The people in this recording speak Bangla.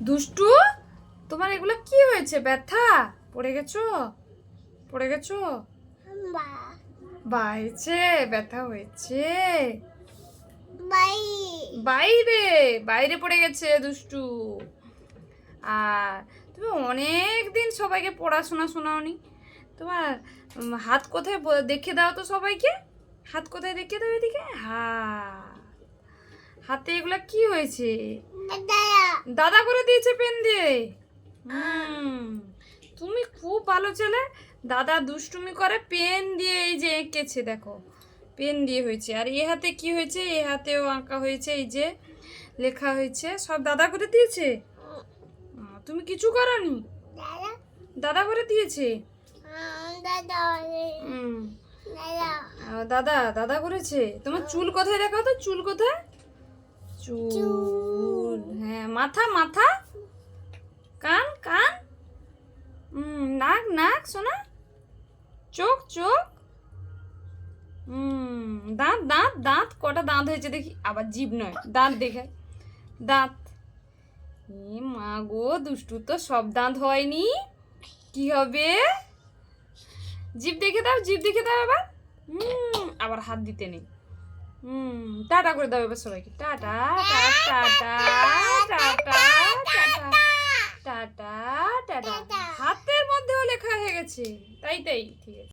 দুষ্টু, তোমার এগুলো কি হয়েছে? ব্যথা? পড়ে গেছো? পড়ে গেছো? বাইছে, ব্যথা হয়েছে। বাইরে বাইরে পড়ে গেছে দুষ্টু। আর তুমি অনেক দিন সবাইকে পড়াশোনা শোনাওনি। তোমার হাত কোথায় দেখে দাও তো সবাইকে। হাত কোথায় দেখে দাও এদিকে। হাতে এগুলা কি হয়েছে? দাদা করে দিয়েছে পেন দিয়ে। তুমি খুব ভালো ছেলে। দাদা দুষ্টুমি করে পেন দিয়ে এই যে এঁকেছে, দেখো পেন দিয়ে হয়েছে। আর এ হাতে কি হয়েছে? এ হাতেও আঁকা হয়েছে, এই যে লেখা হয়েছে, সব দাদা করে দিয়েছে। তুমি কিছু করনি? দাদা করে দিয়েছে। দাদা দাদা করেছে। তোমার চুল কোথায় দেখাও তো, চুল কোথায়? চুল, হ্যাঁ। মাথা মাথা, কান কান, নাক নাক সোনা, চোখ চোখ, দাঁত দাঁত দাঁত, কটা দাঁত হয়েছে দেখি। আবার জিভ নয়, দাঁত দেখায়, দাঁত। এ মা গো, দুষ্টু তো সব দাঁত হয়নি, কি হবে? জিভ দেখে দাও, জিভ দেখে দাও এবার। আবার হাত দিতে নেই। টাটা করে দাও এবার সবাইকে। Tata tata tata tata tata tata. হাতের মধ্যেও লেখা হয়ে গেছে। তাই তাই, ঠিক আছে।